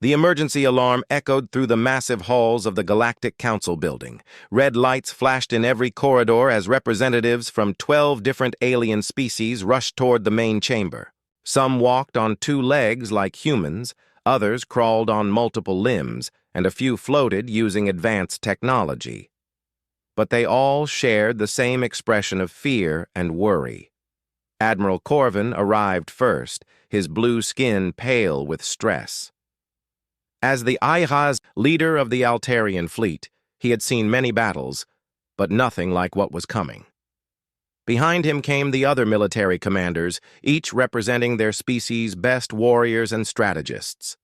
The emergency alarm echoed through the massive halls of the Galactic Council building. Red lights flashed in every corridor as representatives from 12 different alien species rushed toward the main chamber. Some walked on two legs like humans, others crawled on multiple limbs, and a few floated using advanced technology. But they all shared the same expression of fear and worry. Admiral Corvin arrived first, his blue skin pale with stress. As the Ihaz leader of the Altarian fleet, he had seen many battles, but nothing like what was coming. Behind him came the other military commanders, each representing their species' best warriors and strategists.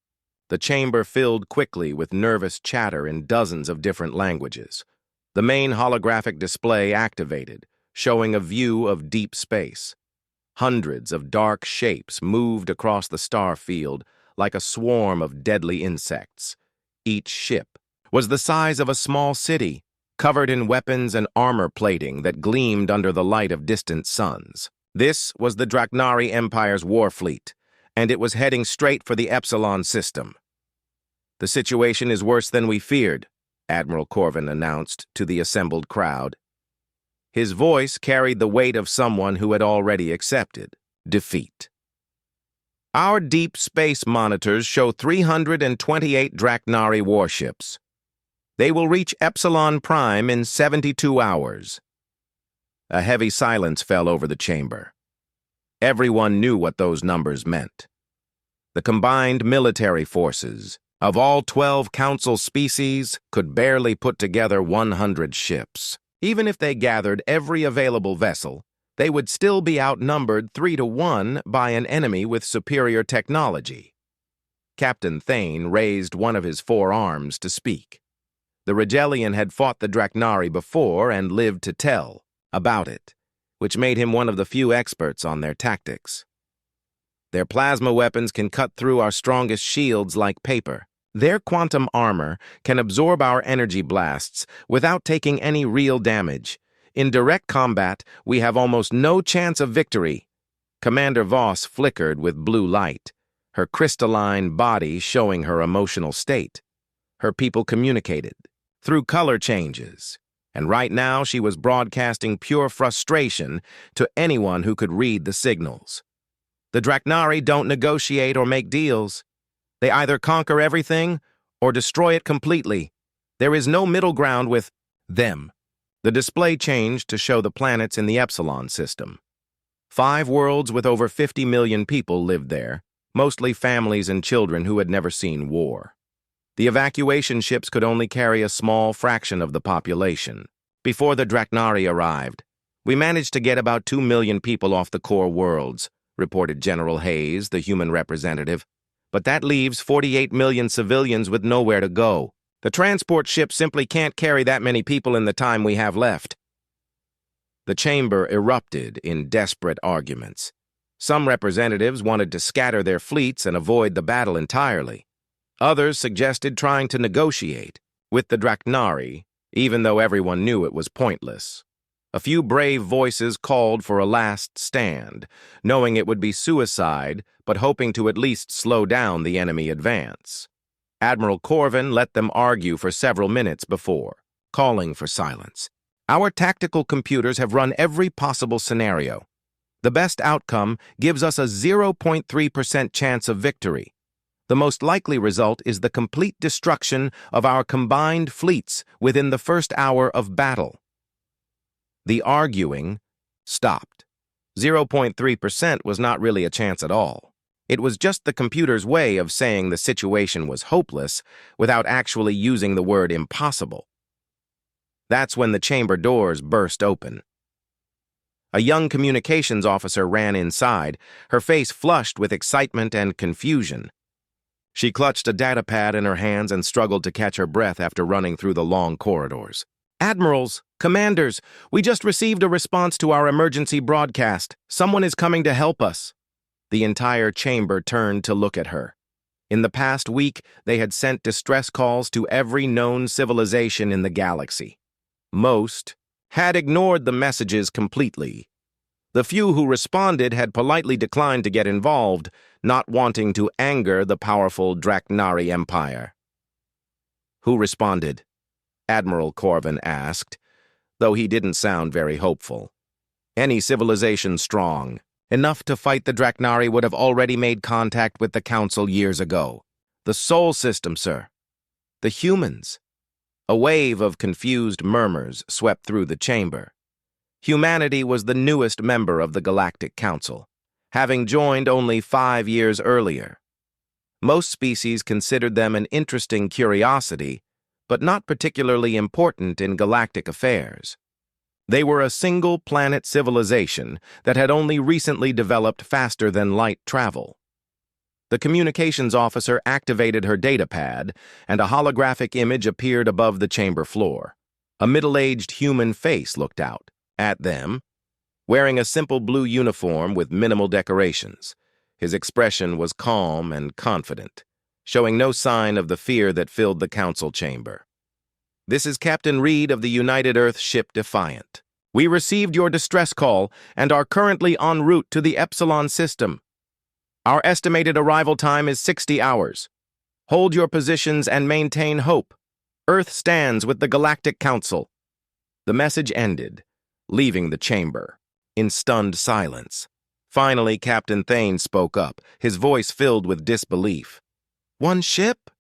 The chamber filled quickly with nervous chatter in dozens of different languages. The main holographic display activated, showing a view of deep space. Hundreds of dark shapes moved across the star field, like a swarm of deadly insects. Each ship was the size of a small city, covered in weapons and armor plating that gleamed under the light of distant suns. This was the Draknari Empire's war fleet, and it was heading straight for the Epsilon system. "The situation is worse than we feared," Admiral Corvin announced to the assembled crowd. His voice carried the weight of someone who had already accepted defeat. "Our deep space monitors show 328 Draknari warships. They will reach Epsilon Prime in 72 hours. A heavy silence fell over the chamber. Everyone knew what those numbers meant. The combined military forces of all 12 Council species could barely put together 100 ships. Even if they gathered every available vessel, they would still be outnumbered 3-1 by an enemy with superior technology. Captain Thane raised one of his forearms to speak. The Rigelian had fought the Draknari before and lived to tell about it, which made him one of the few experts on their tactics. "Their plasma weapons can cut through our strongest shields like paper. Their quantum armor can absorb our energy blasts without taking any real damage. In direct combat, we have almost no chance of victory." Commander Voss flickered with blue light, her crystalline body showing her emotional state. Her people communicated through color changes, and right now she was broadcasting pure frustration to anyone who could read the signals. "The Draknari don't negotiate or make deals. They either conquer everything or destroy it completely. There is no middle ground with them." The display changed to show the planets in the Epsilon system. 5 worlds with over 50 million people lived there, mostly families and children who had never seen war. The evacuation ships could only carry a small fraction of the population. Before the Draknari arrived, "We managed to get about 2 million people off the core worlds," reported General Hayes, the human representative. "But that leaves 48 million civilians with nowhere to go. The transport ship simply can't carry that many people in the time we have left." The chamber erupted in desperate arguments. Some representatives wanted to scatter their fleets and avoid the battle entirely. Others suggested trying to negotiate with the Draknari, even though everyone knew it was pointless. A few brave voices called for a last stand, knowing it would be suicide, but hoping to at least slow down the enemy advance. Admiral Corvin let them argue for several minutes before, calling for silence. "Our tactical computers have run every possible scenario. The best outcome gives us a 0.3% chance of victory. The most likely result is the complete destruction of our combined fleets within the first hour of battle." The arguing stopped. 0.3% was not really a chance at all. It was just the computer's way of saying the situation was hopeless without actually using the word impossible. That's when the chamber doors burst open. A young communications officer ran inside, her face flushed with excitement and confusion. She clutched a datapad in her hands and struggled to catch her breath after running through the long corridors. "Admirals, commanders, we just received a response to our emergency broadcast. Someone is coming to help us." The entire chamber turned to look at her. In the past week, they had sent distress calls to every known civilization in the galaxy. Most had ignored the messages completely. The few who responded had politely declined to get involved, not wanting to anger the powerful Draknari Empire. "Who responded?" Admiral Corvin asked, though he didn't sound very hopeful. "Any civilization strong enough to fight the Draknari would have already made contact with the Council years ago. The Sol System, sir. The humans." A wave of confused murmurs swept through the chamber. Humanity was the newest member of the Galactic Council, having joined only 5 years earlier. Most species considered them an interesting curiosity, but not particularly important in galactic affairs. They were a single-planet civilization that had only recently developed faster-than-light travel. The communications officer activated her datapad, and a holographic image appeared above the chamber floor. A middle-aged human face looked out at them, wearing a simple blue uniform with minimal decorations. His expression was calm and confident, showing no sign of the fear that filled the council chamber. "This is Captain Reed of the United Earth ship Defiant. We received your distress call and are currently en route to the Epsilon system. Our estimated arrival time is 60 hours. Hold your positions and maintain hope. Earth stands with the Galactic Council." The message ended, leaving the chamber in stunned silence. Finally, Captain Thane spoke up, his voice filled with disbelief. "One ship?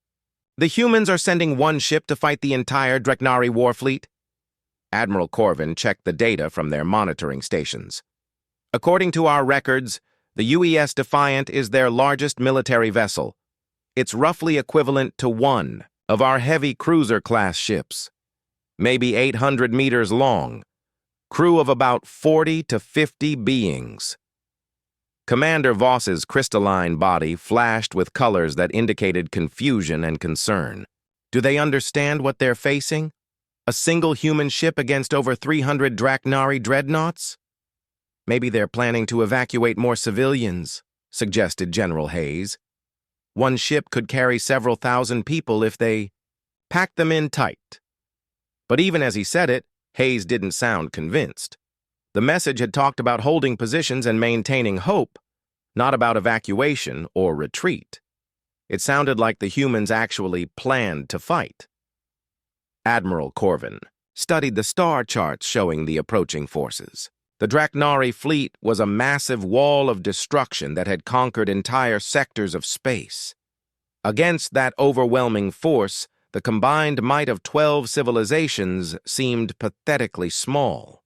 The humans are sending one ship to fight the entire Draknari war fleet?" Admiral Corvin checked the data from their monitoring stations. "According to our records, the UES Defiant is their largest military vessel. It's roughly equivalent to one of our heavy cruiser-class ships. Maybe 800 meters long. Crew of about 40 to 50 beings." Commander Voss's crystalline body flashed with colors that indicated confusion and concern. Do they understand what they're facing? A single human ship against over 300 Draknari dreadnoughts? "Maybe they're planning to evacuate more civilians," suggested General Hayes. "One ship could carry several thousand people if they packed them in tight." But even as he said it, Hayes didn't sound convinced. The message had talked about holding positions and maintaining hope, not about evacuation or retreat. It sounded like the humans actually planned to fight. Admiral Corvin studied the star charts showing the approaching forces. The Draknari fleet was a massive wall of destruction that had conquered entire sectors of space. Against that overwhelming force, the combined might of 12 civilizations seemed pathetically small,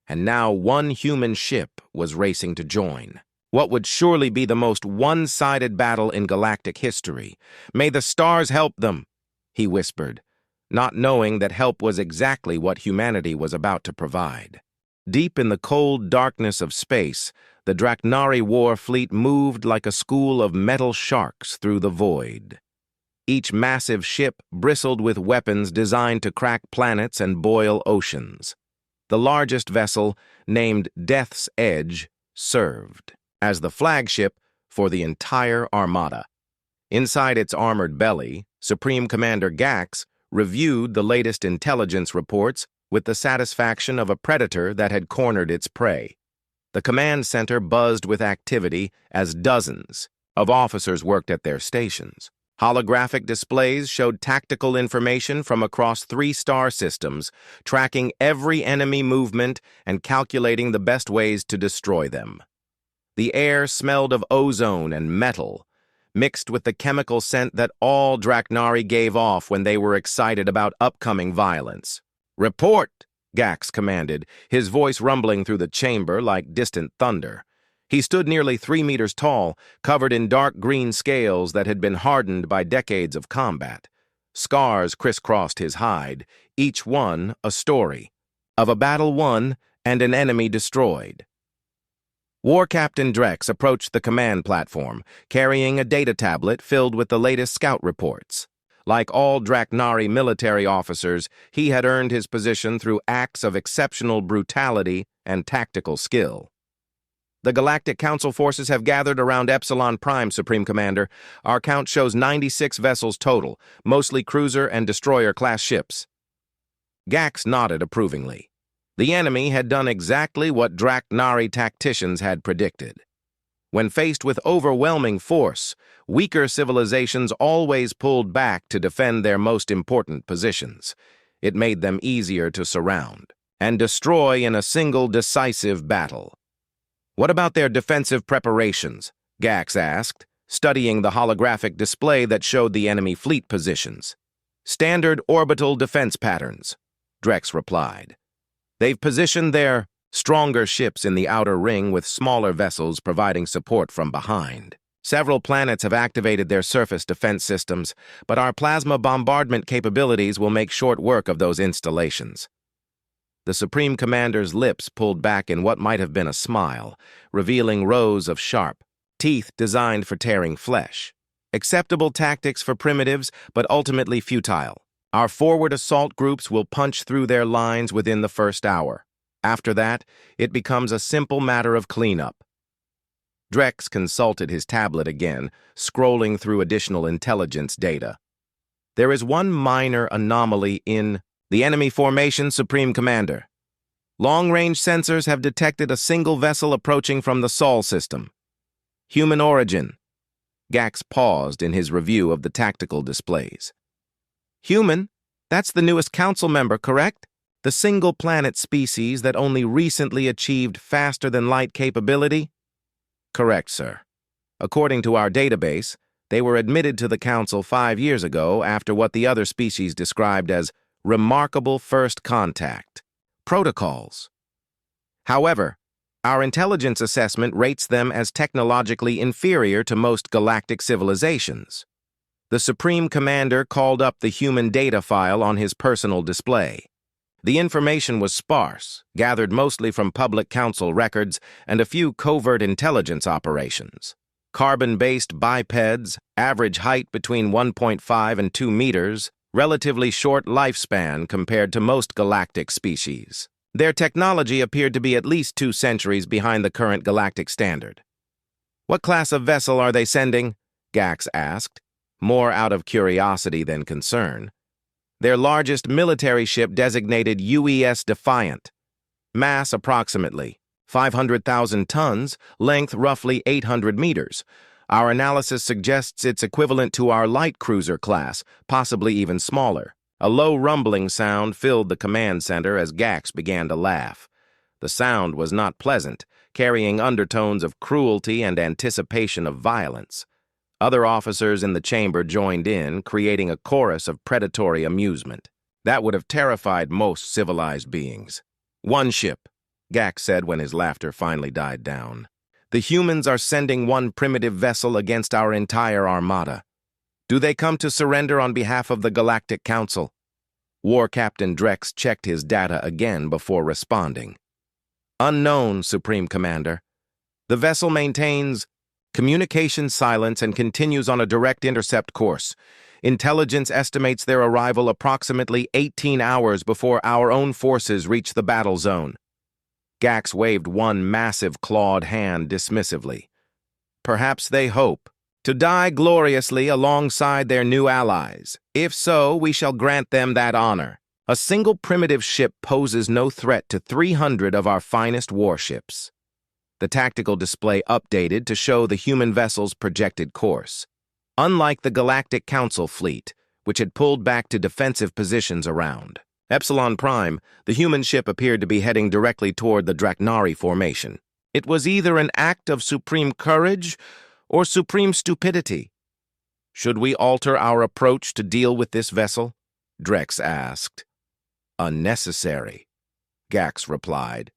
and now one human ship was racing to join. What would surely be the most one-sided battle in galactic history. "May the stars help them," he whispered, not knowing that help was exactly what humanity was about to provide. Deep in the cold darkness of space, the Draknari war fleet moved like a school of metal sharks through the void. Each massive ship bristled with weapons designed to crack planets and boil oceans. The largest vessel, named Death's Edge, served as the flagship for the entire armada. Inside its armored belly, Supreme Commander Gax reviewed the latest intelligence reports with the satisfaction of a predator that had cornered its prey. The command center buzzed with activity as dozens of officers worked at their stations. Holographic displays showed tactical information from across 3 star systems, tracking every enemy movement and calculating the best ways to destroy them. The air smelled of ozone and metal, mixed with the chemical scent that all Draknari gave off when they were excited about upcoming violence. "Report," Gax commanded, his voice rumbling through the chamber like distant thunder. He stood nearly 3 meters tall, covered in dark green scales that had been hardened by decades of combat. Scars crisscrossed his hide, each one a story of a battle won and an enemy destroyed. War Captain Drex approached the command platform, carrying a data tablet filled with the latest scout reports. Like all Draknari military officers, he had earned his position through acts of exceptional brutality and tactical skill. "The Galactic Council forces have gathered around Epsilon Prime, Supreme Commander. Our count shows 96 vessels total, mostly cruiser and destroyer-class ships." Gax nodded approvingly. The enemy had done exactly what Draknari tacticians had predicted. When faced with overwhelming force, weaker civilizations always pulled back to defend their most important positions. It made them easier to surround and destroy in a single decisive battle. "What about their defensive preparations?" Gax asked, studying the holographic display that showed the enemy fleet positions. "Standard orbital defense patterns," Drex replied. "They've positioned their stronger ships in the outer ring with smaller vessels providing support from behind. Several planets have activated their surface defense systems, but our plasma bombardment capabilities will make short work of those installations." The Supreme Commander's lips pulled back in what might have been a smile, revealing rows of sharp teeth designed for tearing flesh. "Acceptable tactics for primitives, but ultimately futile. Our forward assault groups will punch through their lines within the first hour. After that, it becomes a simple matter of cleanup." Drex consulted his tablet again, scrolling through additional intelligence data. "There is one minor anomaly in the enemy formation, Supreme Commander. Long-range sensors have detected a single vessel approaching from the Sol system. Human origin." Gax paused in his review of the tactical displays. "Human? That's the newest council member, correct? The single-planet species that only recently achieved faster-than-light capability?" "Correct, sir. According to our database, they were admitted to the Council 5 years ago after what the other species described as remarkable first contact protocols. However, our intelligence assessment rates them as technologically inferior to most galactic civilizations." The Supreme Commander called up the human data file on his personal display. The information was sparse, gathered mostly from public council records and a few covert intelligence operations. Carbon-based bipeds, average height between 1.5 and 2 meters, relatively short lifespan compared to most galactic species. Their technology appeared to be at least 2 centuries behind the current galactic standard. "What class of vessel are they sending?" Gax asked, more out of curiosity than concern. "Their largest military ship designated UES Defiant. Mass approximately 500,000 tons, length roughly 800 meters. Our analysis suggests it's equivalent to our light cruiser class, possibly even smaller." A low rumbling sound filled the command center as Gax began to laugh. The sound was not pleasant, carrying undertones of cruelty and anticipation of violence. Other officers in the chamber joined in, creating a chorus of predatory amusement. That would have terrified most civilized beings. "One ship," Gax said when his laughter finally died down. "The humans are sending one primitive vessel against our entire armada. Do they come to surrender on behalf of the Galactic Council?" War Captain Drex checked his data again before responding. "Unknown, Supreme Commander. The vessel maintains communication silence and continues on a direct intercept course. Intelligence estimates their arrival approximately 18 hours before our own forces reach the battle zone." Gax waved one massive clawed hand dismissively. "Perhaps they hope to die gloriously alongside their new allies. If so, we shall grant them that honor. A single primitive ship poses no threat to 300 of our finest warships." The tactical display updated to show the human vessel's projected course. Unlike the Galactic Council fleet, which had pulled back to defensive positions around Epsilon Prime, the human ship appeared to be heading directly toward the Draknari formation. It was either an act of supreme courage or supreme stupidity. "Should we alter our approach to deal with this vessel?" Drex asked. "Unnecessary," Gax replied.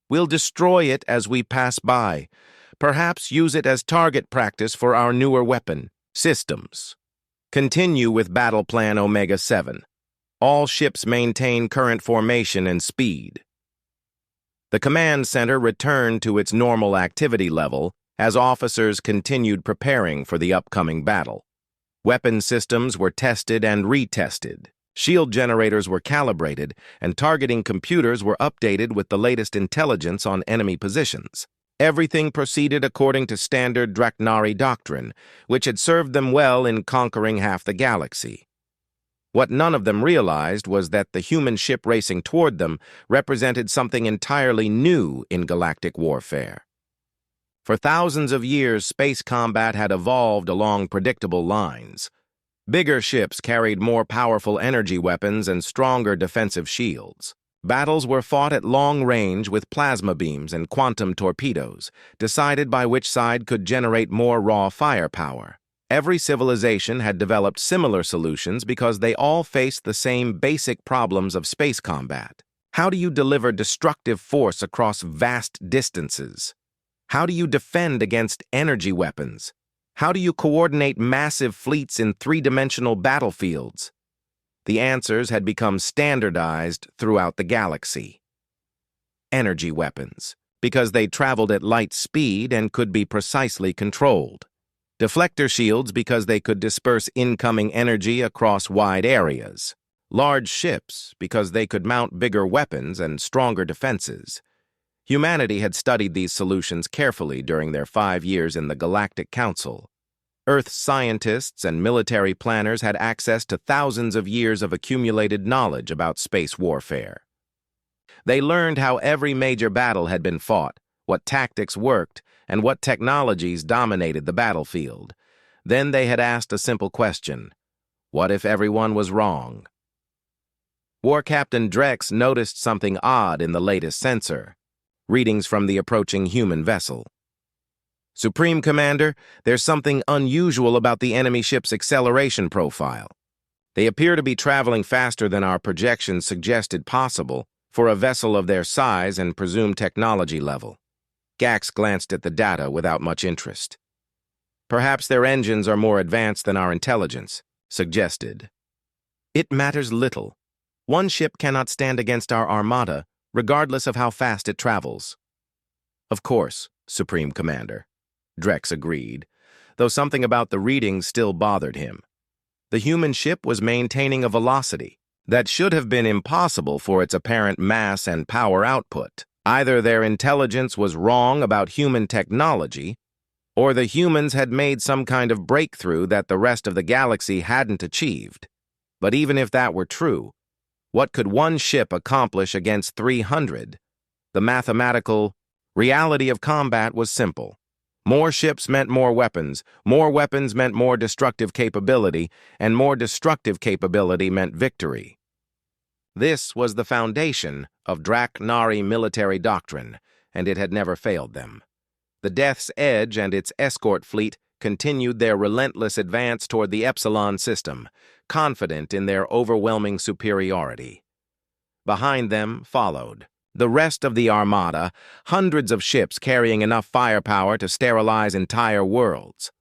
"We'll destroy it as we pass by. Perhaps use it as target practice for our newer weapon systems. Continue with Battle Plan Omega-7. All ships maintain current formation and speed." The command center returned to its normal activity level as officers continued preparing for the upcoming battle. Weapon systems were tested and retested. Shield generators were calibrated, and targeting computers were updated with the latest intelligence on enemy positions. Everything proceeded according to standard Draknari doctrine, which had served them well in conquering half the galaxy. What none of them realized was that the human ship racing toward them represented something entirely new in galactic warfare. For thousands of years, space combat had evolved along predictable lines. Bigger ships carried more powerful energy weapons and stronger defensive shields. Battles were fought at long range with plasma beams and quantum torpedoes, decided by which side could generate more raw firepower. Every civilization had developed similar solutions because they all faced the same basic problems of space combat. How do you deliver destructive force across vast distances? How do you defend against energy weapons? How do you coordinate massive fleets in three-dimensional battlefields? The answers had become standardized throughout the galaxy. Energy weapons, because they traveled at light speed and could be precisely controlled. Deflector shields, because they could disperse incoming energy across wide areas. Large ships, because they could mount bigger weapons and stronger defenses. Humanity had studied these solutions carefully during their 5 years in the Galactic Council. Earth's scientists and military planners had access to thousands of years of accumulated knowledge about space warfare. They learned how every major battle had been fought, what tactics worked, and what technologies dominated the battlefield. Then they had asked a simple question: what if everyone was wrong? War Captain Drex noticed something odd in the latest sensor. Readings from the approaching human vessel. Supreme Commander, there's something unusual about the enemy ship's acceleration profile. They appear to be traveling faster than our projections suggested possible for a vessel of their size and presumed technology level. Gax glanced at the data without much interest. Perhaps their engines are more advanced than our intelligence, suggested. It matters little. One ship cannot stand against our armada, regardless of how fast it travels. Of course, Supreme Commander, Drex agreed, though something about the readings still bothered him. The human ship was maintaining a velocity that should have been impossible for its apparent mass and power output. Either their intelligence was wrong about human technology, or the humans had made some kind of breakthrough that the rest of the galaxy hadn't achieved. But even if that were true, what could one ship accomplish against 300? The mathematical reality of combat was simple. More ships meant more weapons meant more destructive capability, and more destructive capability meant victory. This was the foundation of Draknari military doctrine, and it had never failed them. The Death's Edge and its escort fleet continued their relentless advance toward the Epsilon system, confident in their overwhelming superiority. Behind them followed the rest of the Armada, hundreds of ships carrying enough firepower to sterilize entire worlds.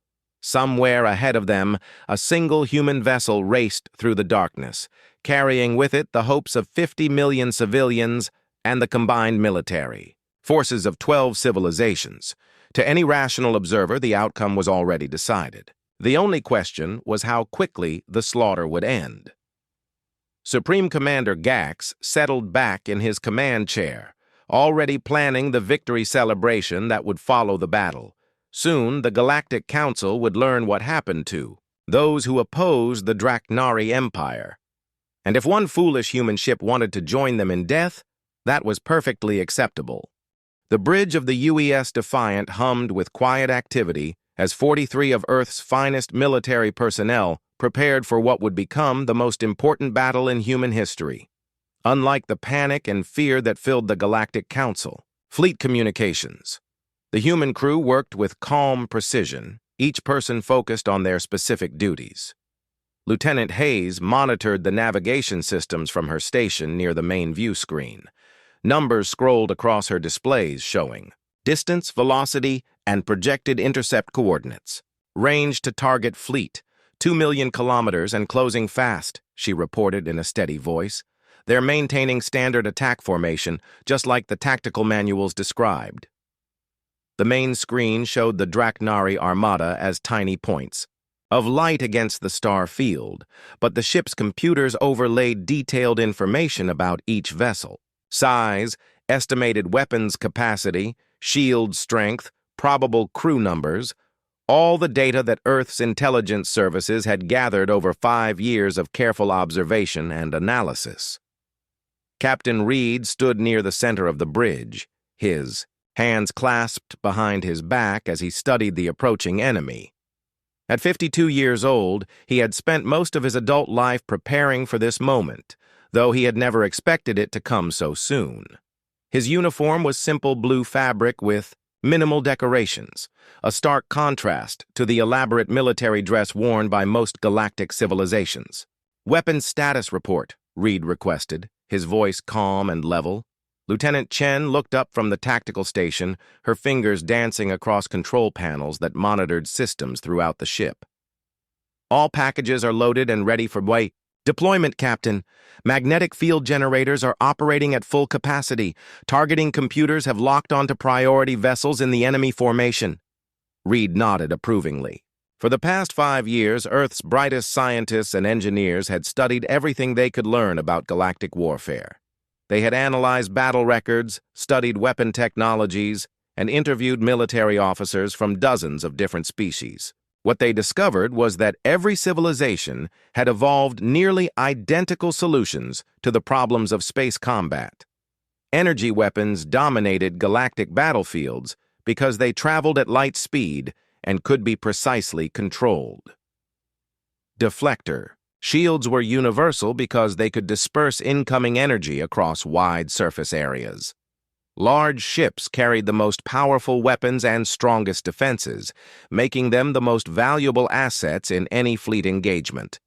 Somewhere ahead of them, a single human vessel raced through the darkness, carrying with it the hopes of 50 million civilians and the combined military, forces of 12 civilizations. To any rational observer, the outcome was already decided. The only question was how quickly the slaughter would end. Supreme Commander Gax settled back in his command chair, already planning the victory celebration that would follow the battle. Soon, the Galactic Council would learn what happened to those who opposed the Draknari Empire. And if one foolish human ship wanted to join them in death, that was perfectly acceptable. The bridge of the UES Defiant hummed with quiet activity as 43 of Earth's finest military personnel prepared for what would become the most important battle in human history. Unlike the panic and fear that filled the Galactic Council, fleet communications. The human crew worked with calm precision, each person focused on their specific duties. Lieutenant Hayes monitored the navigation systems from her station near the main view screen. Numbers scrolled across her displays showing distance, velocity, and projected intercept coordinates. Range to target fleet, 2 million kilometers and closing fast, she reported in a steady voice. They're maintaining standard attack formation, just like the tactical manuals described. The main screen showed the Draknari Armada as tiny points of light against the star field, but the ship's computers overlaid detailed information about each vessel. Size, estimated weapons capacity, shield strength, probable crew numbers, all the data that Earth's intelligence services had gathered over 5 years of careful observation and analysis. Captain Reed stood near the center of the bridge, his hands clasped behind his back as he studied the approaching enemy. At 52 years old, he had spent most of his adult life preparing for this moment, though he had never expected it to come so soon. His uniform was simple blue fabric with minimal decorations, a stark contrast to the elaborate military dress worn by most galactic civilizations. "Weapons status report," Reed requested, his voice calm and level. Lieutenant Chen looked up from the tactical station, her fingers dancing across control panels that monitored systems throughout the ship. "All packages are loaded and ready for deployment, Captain. Magnetic field generators are operating at full capacity. Targeting computers have locked onto priority vessels in the enemy formation." Reed nodded approvingly. For the past 5 years, Earth's brightest scientists and engineers had studied everything they could learn about galactic warfare. They had analyzed battle records, studied weapon technologies, and interviewed military officers from dozens of different species. What they discovered was that every civilization had evolved nearly identical solutions to the problems of space combat. Energy weapons dominated galactic battlefields because they traveled at light speed and could be precisely controlled. Deflector. Shields were universal because they could disperse incoming energy across wide surface areas. Large ships carried the most powerful weapons and strongest defenses, making them the most valuable assets in any fleet engagement.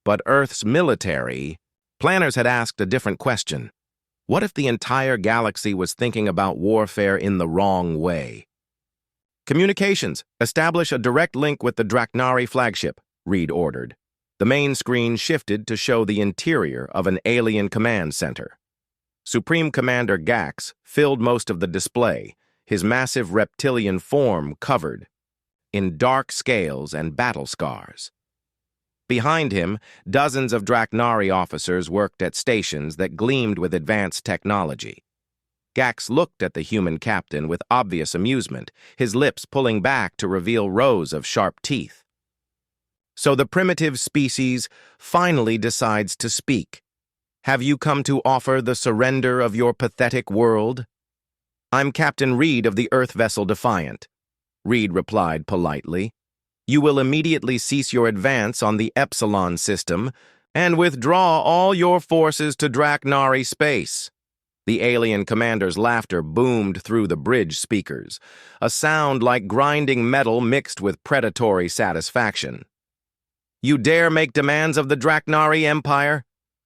But Earth's military, planners had asked a different question. What if the entire galaxy was thinking about warfare in the wrong way? "Communications, establish a direct link with the Draknari flagship," Reed ordered. The main screen shifted to show the interior of an alien command center. Supreme Commander Gax filled most of the display, his massive reptilian form covered in dark scales and battle scars. Behind him, dozens of Draknari officers worked at stations that gleamed with advanced technology. Gax looked at the human captain with obvious amusement, his lips pulling back to reveal rows of sharp teeth. So the primitive species finally decides to speak. "Have you come to offer the surrender of your pathetic world?" "I'm Captain Reed of the Earth vessel Defiant," Reed replied politely. "You will immediately cease your advance on the Epsilon system and withdraw all your forces to Draknari space." The alien commander's laughter boomed through the bridge speakers, a sound like grinding metal mixed with predatory satisfaction. "You dare make demands of the Draknari Empire?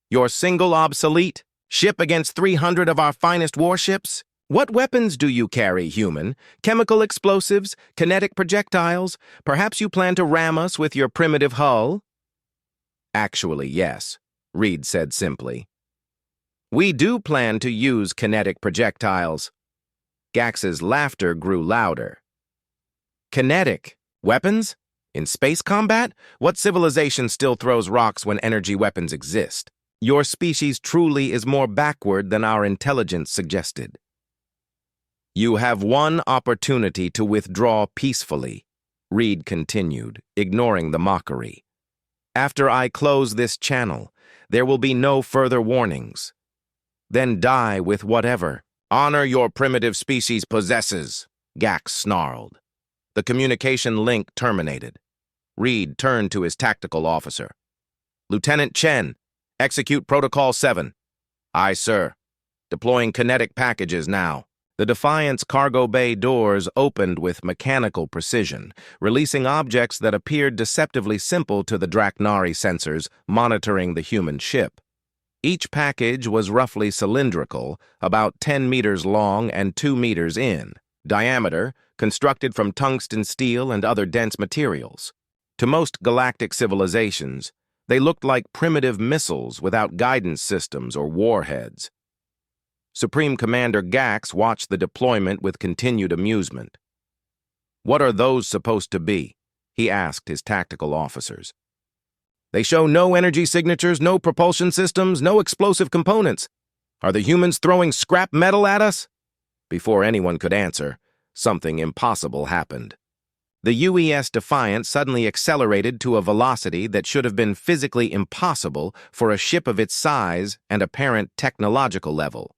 Your single obsolete ship against 300 of our finest warships? What weapons do you carry, human? Chemical explosives? Kinetic projectiles? Perhaps you plan to ram us with your primitive hull?" "Actually, yes," Reed said simply. "We do plan to use kinetic projectiles." Gax's laughter grew louder. "Kinetic weapons? In space combat? What civilization still throws rocks when energy weapons exist? Your species truly is more backward than our intelligence suggested." "You have one opportunity to withdraw peacefully," Reed continued, ignoring the mockery. "After I close this channel, there will be no further warnings. Then die with whatever honor your primitive species possesses," Gax snarled. The communication link terminated. Reed turned to his tactical officer. "Lieutenant Chen, execute Protocol 7. "Aye, sir. Deploying kinetic packages now." The Defiant's cargo bay doors opened with mechanical precision, releasing objects that appeared deceptively simple to the Draknari sensors monitoring the human ship. Each package was roughly cylindrical, about 10 meters long and 2 meters in diameter, constructed from tungsten steel and other dense materials. To most galactic civilizations, they looked like primitive missiles without guidance systems or warheads. Supreme Commander Gax watched the deployment with continued amusement. "What are those supposed to be?" he asked his tactical officers. "They show no energy signatures, no propulsion systems, no explosive components. Are the humans throwing scrap metal at us?" Before anyone could answer, something impossible happened. The UES Defiant suddenly accelerated to a velocity that should have been physically impossible for a ship of its size and apparent technological level.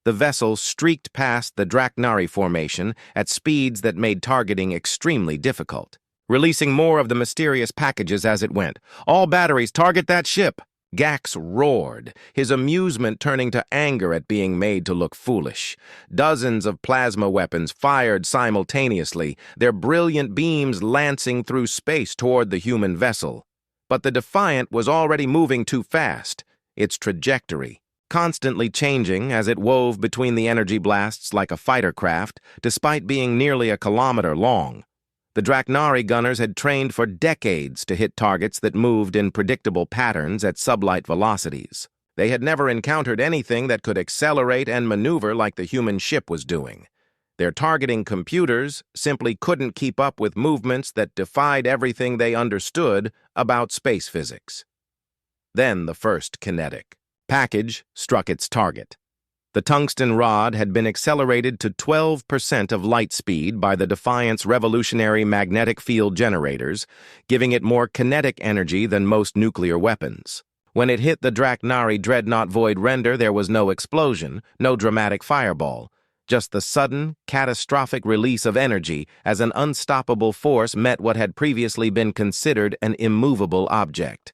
The vessel streaked past the Draknari formation at speeds that made targeting extremely difficult, releasing more of the mysterious packages as it went. "All batteries, target that ship!" Gax roared, his amusement turning to anger at being made to look foolish. Dozens of plasma weapons fired simultaneously, their brilliant beams lancing through space toward the human vessel. But the Defiant was already moving too fast, its trajectory constantly changing as it wove between the energy blasts like a fighter craft, despite being nearly a kilometer long. The Draknari gunners had trained for decades to hit targets that moved in predictable patterns at sublight velocities. They had never encountered anything that could accelerate and maneuver like the human ship was doing. Their targeting computers simply couldn't keep up with movements that defied everything they understood about space physics. Then the first kinetic package struck its target. The tungsten rod had been accelerated to 12% of light speed by the Defiant's revolutionary magnetic field generators, giving it more kinetic energy than most nuclear weapons. When it hit the Draknari dreadnought Void Render, there was no explosion, no dramatic fireball, just the sudden, catastrophic release of energy as an unstoppable force met what had previously been considered an immovable object.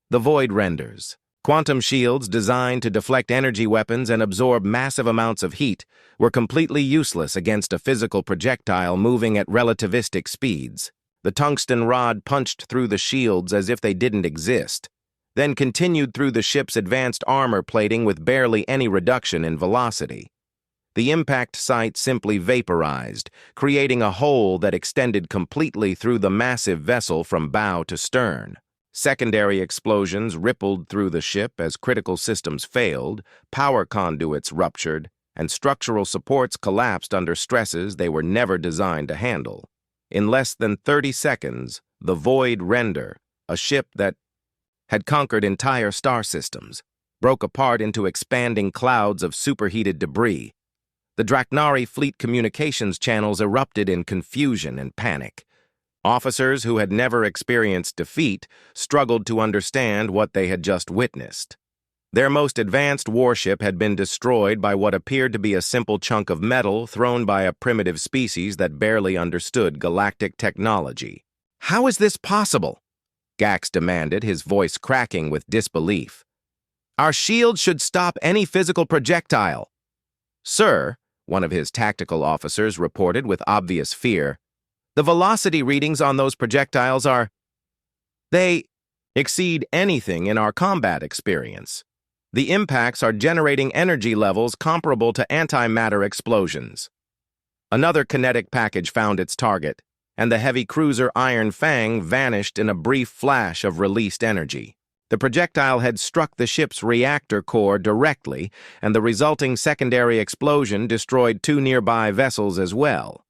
The Void Renders, quantum shields designed to deflect energy weapons and absorb massive amounts of heat, were completely useless against a physical projectile moving at relativistic speeds. The tungsten rod punched through the shields as if they didn't exist, then continued through the ship's advanced armor plating with barely any reduction in velocity. The impact site simply vaporized, creating a hole that extended completely through the massive vessel from bow to stern. Secondary explosions rippled through the ship as critical systems failed, power conduits ruptured, and structural supports collapsed under stresses they were never designed to handle. In less than 30 seconds, the Void Render, a ship that had conquered entire star systems, broke apart into expanding clouds of superheated debris. The Draknari fleet communications channels erupted in confusion and panic. Officers who had never experienced defeat struggled to understand what they had just witnessed. Their most advanced warship had been destroyed by what appeared to be a simple chunk of metal thrown by a primitive species that barely understood galactic technology. "How is this possible?" Gax demanded, his voice cracking with disbelief. "Our shield should stop any physical projectile." "Sir," one of his tactical officers reported with obvious fear, "the velocity readings on those projectiles they exceed anything in our combat experience. The impacts are generating energy levels comparable to antimatter explosions." Another kinetic package found its target, and the heavy cruiser Iron Fang vanished in a brief flash of released energy. The projectile had struck the ship's reactor core directly, and the resulting secondary explosion destroyed 2 nearby vessels as well.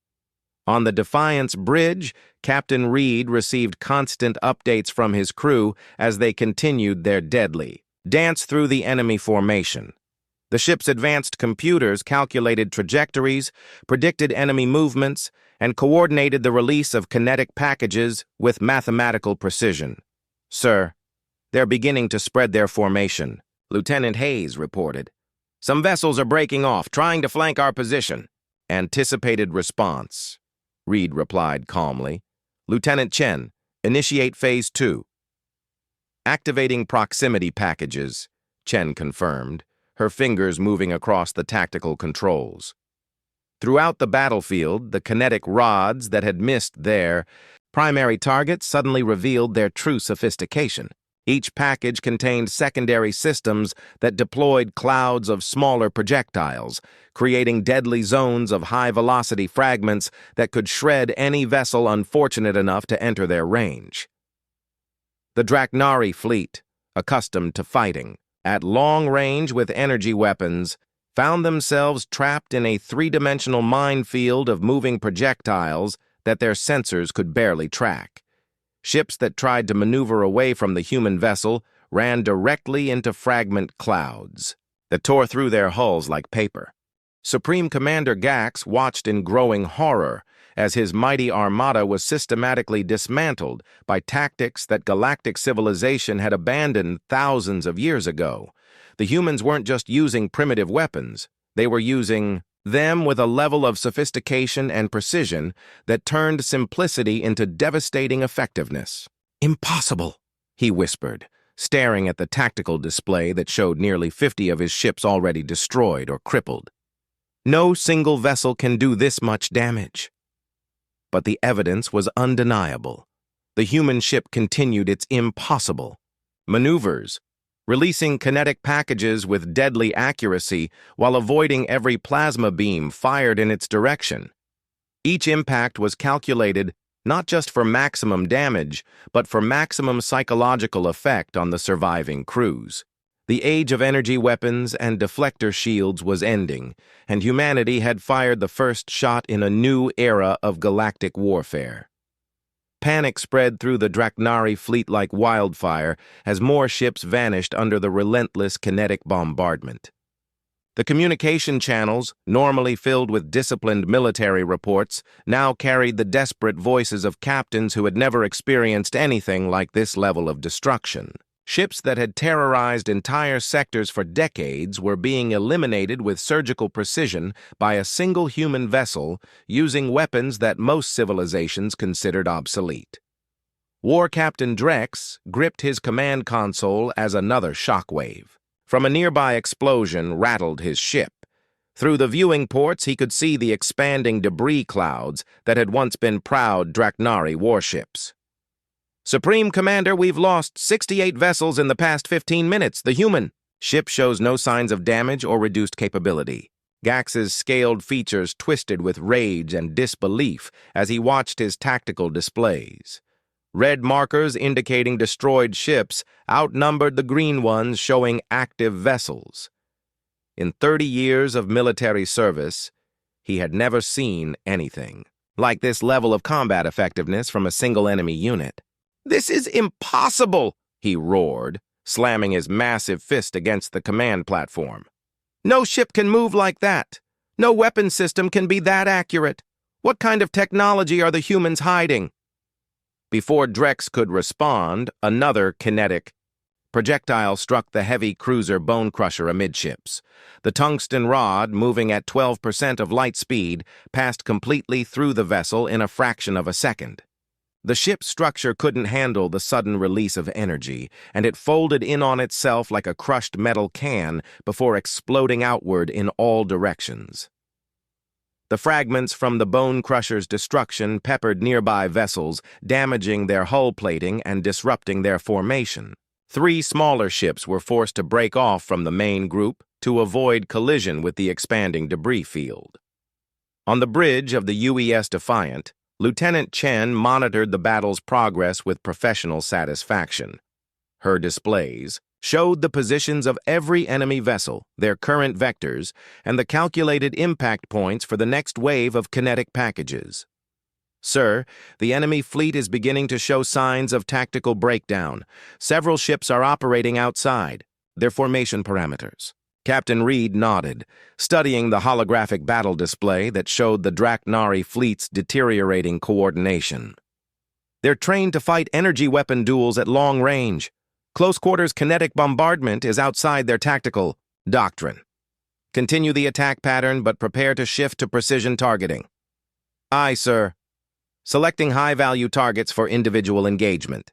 On the Defiant's bridge, Captain Reed received constant updates from his crew as they continued their deadly dance through the enemy formation. The ship's advanced computers calculated trajectories, predicted enemy movements, and coordinated the release of kinetic packages with mathematical precision. "Sir, they're beginning to spread their formation," Lieutenant Hayes reported. "Some vessels are breaking off, trying to flank our position." "Anticipated response," Reed replied calmly. "Lieutenant Chen, initiate Phase 2. "Activating proximity packages," Chen confirmed, her fingers moving across the tactical controls. Throughout the battlefield, the kinetic rods that had missed their primary targets suddenly revealed their true sophistication. Each package contained secondary systems that deployed clouds of smaller projectiles, creating deadly zones of high-velocity fragments that could shred any vessel unfortunate enough to enter their range. The Draknari fleet, accustomed to fighting at long range with energy weapons, found themselves trapped in a 3-dimensional minefield of moving projectiles that their sensors could barely track. Ships that tried to maneuver away from the human vessel ran directly into fragment clouds that tore through their hulls like paper. Supreme Commander Gax watched in growing horror as his mighty armada was systematically dismantled by tactics that galactic civilization had abandoned thousands of years ago. The humans weren't just using primitive weapons, they were using them with a level of sophistication and precision that turned simplicity into devastating effectiveness. "Impossible," he whispered, staring at the tactical display that showed nearly 50 of his ships already destroyed or crippled. "No single vessel can do this much damage." But the evidence was undeniable. The human ship continued its impossible maneuvers, releasing kinetic packages with deadly accuracy while avoiding every plasma beam fired in its direction. Each impact was calculated not just for maximum damage, but for maximum psychological effect on the surviving crews. The age of energy weapons and deflector shields was ending, and humanity had fired the first shot in a new era of galactic warfare. Panic spread through the Draknari fleet like wildfire as more ships vanished under the relentless kinetic bombardment. The communication channels, normally filled with disciplined military reports, now carried the desperate voices of captains who had never experienced anything like this level of destruction. Ships that had terrorized entire sectors for decades were being eliminated with surgical precision by a single human vessel using weapons that most civilizations considered obsolete. War Captain Drex gripped his command console as another shockwave. From a nearby explosion rattled his ship. Through the viewing ports, he could see the expanding debris clouds that had once been proud Draknari warships. "Supreme Commander, we've lost 68 vessels in the past 15 minutes. The human ship shows no signs of damage or reduced capability." Gax's scaled features twisted with rage and disbelief as he watched his tactical displays. Red markers indicating destroyed ships outnumbered the green ones showing active vessels. In 30 years of military service, he had never seen anything like this level of combat effectiveness from a single enemy unit. "This is impossible," he roared, slamming his massive fist against the command platform. "No ship can move like that. No weapon system can be that accurate. What kind of technology are the humans hiding?" Before Drex could respond, another kinetic projectile struck the heavy cruiser Bone Crusher amidships. The tungsten rod, moving at 12% of light speed, passed completely through the vessel in a fraction of a second. The ship's structure couldn't handle the sudden release of energy, and it folded in on itself like a crushed metal can before exploding outward in all directions. The fragments from the Bone Crusher's destruction peppered nearby vessels, damaging their hull plating and disrupting their formation. 3 smaller ships were forced to break off from the main group to avoid collision with the expanding debris field. On the bridge of the UES Defiant, Lieutenant Chen monitored the battle's progress with professional satisfaction. Her displays showed the positions of every enemy vessel, their current vectors, and the calculated impact points for the next wave of kinetic packages. "Sir, the enemy fleet is beginning to show signs of tactical breakdown. Several ships are operating outside their formation parameters." Captain Reed nodded, studying the holographic battle display that showed the Draknari fleet's deteriorating coordination. "They're trained to fight energy weapon duels at long range. Close-quarters kinetic bombardment is outside their tactical doctrine. Continue the attack pattern, but prepare to shift to precision targeting." "Aye, sir." Selecting high-value targets for individual engagement.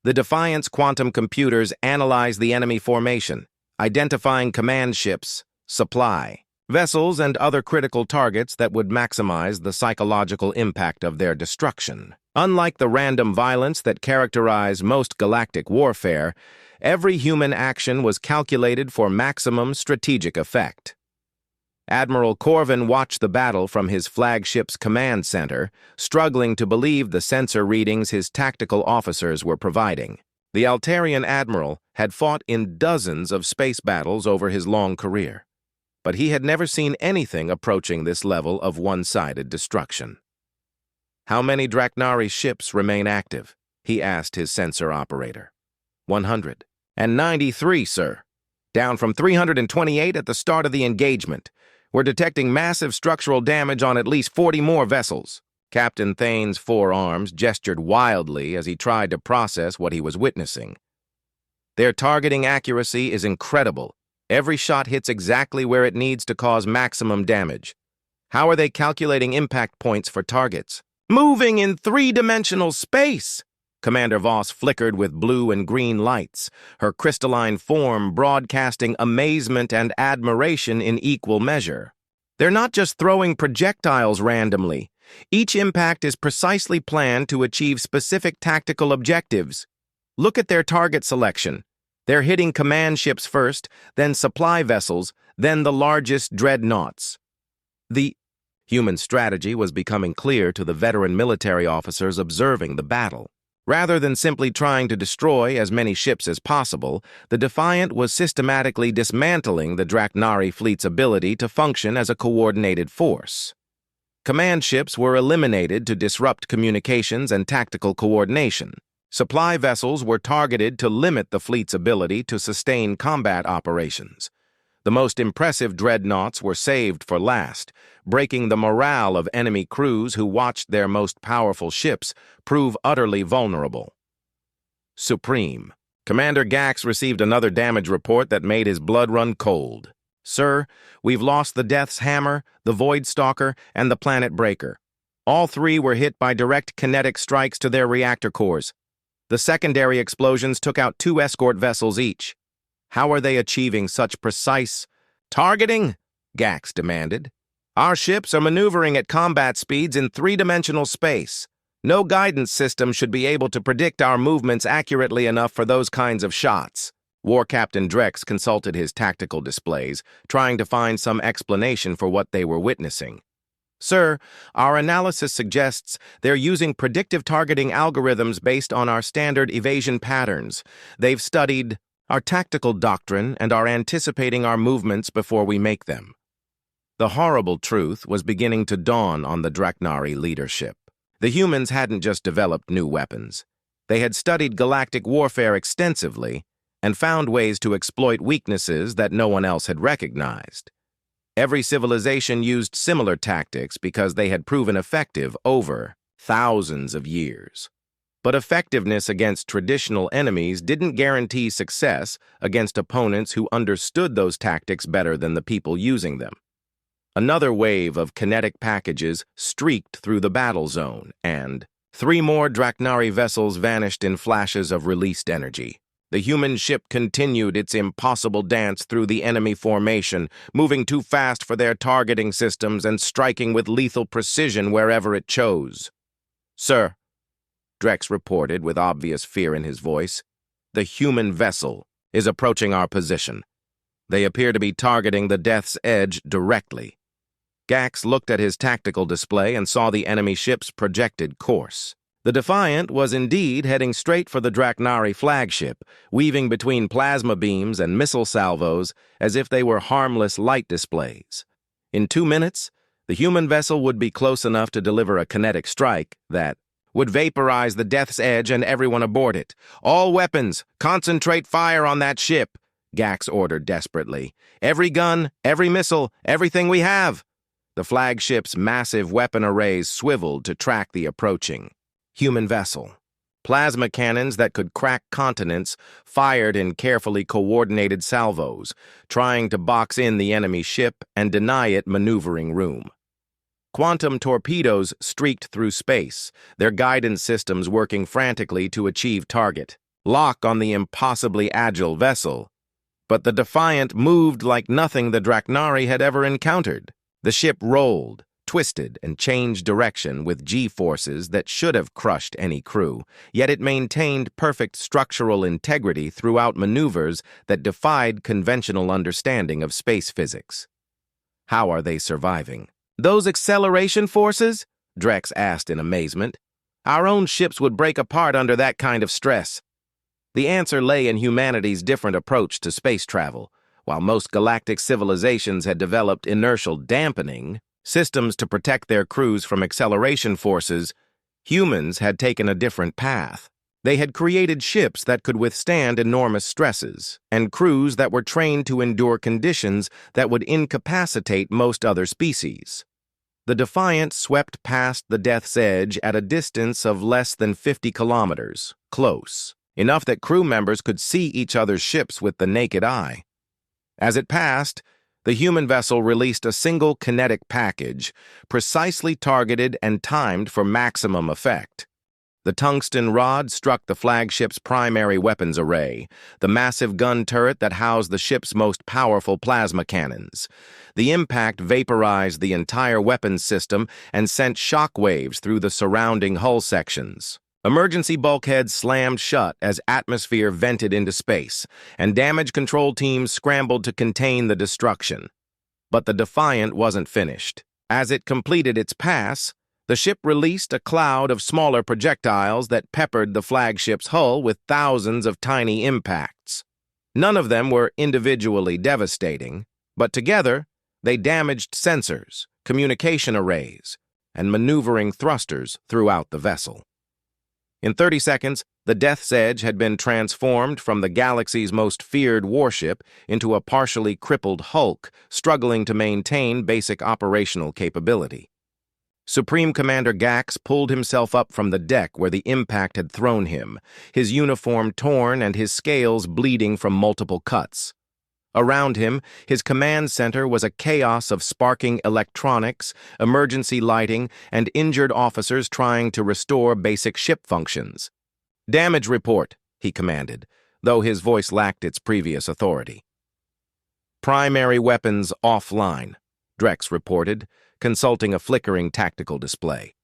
The Defiant's quantum computers analyze the enemy formation, identifying command ships, supply, vessels, and other critical targets that would maximize the psychological impact of their destruction. Unlike the random violence that characterized most galactic warfare, every human action was calculated for maximum strategic effect. Admiral Corvin watched the battle from his flagship's command center, struggling to believe the sensor readings his tactical officers were providing. The Altarian admiral had fought in dozens of space battles over his long career, but he had never seen anything approaching this level of one-sided destruction. "How many Draknari ships remain active?" he asked his sensor operator. 193, sir. Down from 328 at the start of the engagement. We're detecting massive structural damage on at least 40 more vessels." Captain Thane's forearms gestured wildly as he tried to process what he was witnessing. Their targeting accuracy is incredible. Every shot hits exactly where it needs to cause maximum damage. How are they calculating impact points for targets? Moving in three-dimensional space! Commander Voss flickered with blue and green lights, her crystalline form broadcasting amazement and admiration in equal measure. They're not just throwing projectiles randomly. Each impact is precisely planned to achieve specific tactical objectives. Look at their target selection. They're hitting command ships first, then supply vessels, then the largest dreadnoughts. The human strategy was becoming clear to the veteran military officers observing the battle. Rather than simply trying to destroy as many ships as possible, the Defiant was systematically dismantling the Draknari fleet's ability to function as a coordinated force. Command ships were eliminated to disrupt communications and tactical coordination. Supply vessels were targeted to limit the fleet's ability to sustain combat operations. The most impressive dreadnoughts were saved for last, breaking the morale of enemy crews who watched their most powerful ships prove utterly vulnerable. Supreme. Commander Gax received another damage report that made his blood run cold. Sir, we've lost the Death's Hammer, the Void Stalker, and the Planet Breaker. All three were hit by direct kinetic strikes to their reactor cores. The secondary explosions took out 2 escort vessels each. How are they achieving such precise targeting? Gax demanded. Our ships are maneuvering at combat speeds in three-dimensional space. No guidance system should be able to predict our movements accurately enough for those kinds of shots. War Captain Drex consulted his tactical displays, trying to find some explanation for what they were witnessing. Sir, our analysis suggests they're using predictive targeting algorithms based on our standard evasion patterns. They've studied our tactical doctrine and are anticipating our movements before we make them. The horrible truth was beginning to dawn on the Draknari leadership. The humans hadn't just developed new weapons. They had studied galactic warfare extensively and found ways to exploit weaknesses that no one else had recognized. Every civilization used similar tactics because they had proven effective over thousands of years. But effectiveness against traditional enemies didn't guarantee success against opponents who understood those tactics better than the people using them. Another wave of kinetic packages streaked through the battle zone, and 3 more Draknari vessels vanished in flashes of released energy. The human ship continued its impossible dance through the enemy formation, moving too fast for their targeting systems and striking with lethal precision wherever it chose. Sir, Drex reported with obvious fear in his voice, the human vessel is approaching our position. They appear to be targeting the Death's Edge directly. Gax looked at his tactical display and saw the enemy ship's projected course. The Defiant was indeed heading straight for the Draknari flagship, weaving between plasma beams and missile salvos as if they were harmless light displays. In 2 minutes, the human vessel would be close enough to deliver a kinetic strike that would vaporize the Death's Edge and everyone aboard it. All weapons, concentrate fire on that ship, Gax ordered desperately. Every gun, every missile, everything we have. The flagship's massive weapon arrays swiveled to track the approaching human vessel. Plasma cannons that could crack continents fired in carefully coordinated salvos, trying to box in the enemy ship and deny it maneuvering room. Quantum torpedoes streaked through space, their guidance systems working frantically to achieve target lock on the impossibly agile vessel. But the Defiant moved like nothing the Draknari had ever encountered. The ship rolled, twisted, and changed direction with G-forces that should have crushed any crew, yet it maintained perfect structural integrity throughout maneuvers that defied conventional understanding of space physics. How are they surviving? Those acceleration forces? Drex asked in amazement. Our own ships would break apart under that kind of stress. The answer lay in humanity's different approach to space travel. While most galactic civilizations had developed inertial dampening systems to protect their crews from acceleration forces, humans had taken a different path. They had created ships that could withstand enormous stresses, and crews that were trained to endure conditions that would incapacitate most other species. The Defiant swept past the Death's Edge at a distance of less than 50 kilometers, close, enough that crew members could see each other's ships with the naked eye. As it passed, the human vessel released a single kinetic package, precisely targeted and timed for maximum effect. The tungsten rod struck the flagship's primary weapons array, the massive gun turret that housed the ship's most powerful plasma cannons. The impact vaporized the entire weapons system and sent shock waves through the surrounding hull sections. Emergency bulkheads slammed shut as atmosphere vented into space, and damage control teams scrambled to contain the destruction. But the Defiant wasn't finished. As it completed its pass, the ship released a cloud of smaller projectiles that peppered the flagship's hull with thousands of tiny impacts. None of them were individually devastating, but together they damaged sensors, communication arrays, and maneuvering thrusters throughout the vessel. In 30 seconds, the Death's Edge had been transformed from the galaxy's most feared warship into a partially crippled hulk, struggling to maintain basic operational capability. Supreme Commander Gax pulled himself up from the deck where the impact had thrown him, his uniform torn and his scales bleeding from multiple cuts. Around him, his command center was a chaos of sparking electronics, emergency lighting, and injured officers trying to restore basic ship functions. "Damage report," he commanded, though his voice lacked its previous authority. "Primary weapons offline," Drex reported, consulting a flickering tactical display.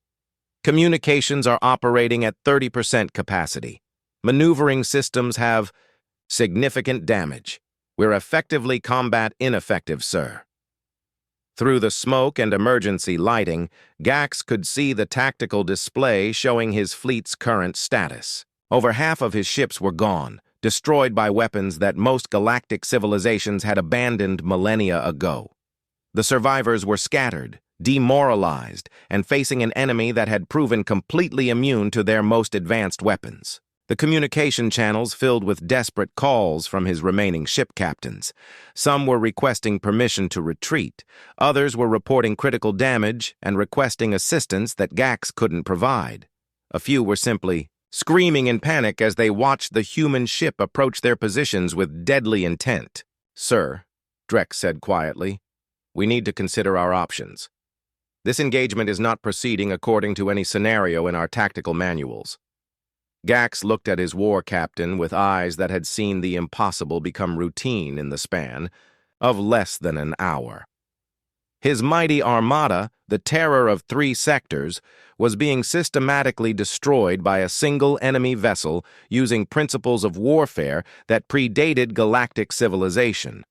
"Communications are operating at 30% capacity. Maneuvering systems have significant damage. We're effectively combat ineffective, sir." Through the smoke and emergency lighting, Gax could see the tactical display showing his fleet's current status. Over half of his ships were gone, destroyed by weapons that most galactic civilizations had abandoned millennia ago. The survivors were scattered, demoralized, and facing an enemy that had proven completely immune to their most advanced weapons. The communication channels filled with desperate calls from his remaining ship captains. Some were requesting permission to retreat, others were reporting critical damage and requesting assistance that Gax couldn't provide. A few were simply screaming in panic as they watched the human ship approach their positions with deadly intent. "Sir," Drex said quietly, "we need to consider our options. This engagement is not proceeding according to any scenario in our tactical manuals." Gax looked at his war captain with eyes that had seen the impossible become routine in the span of less than an hour. His mighty armada, the terror of 3 sectors, was being systematically destroyed by a single enemy vessel using principles of warfare that predated galactic civilization.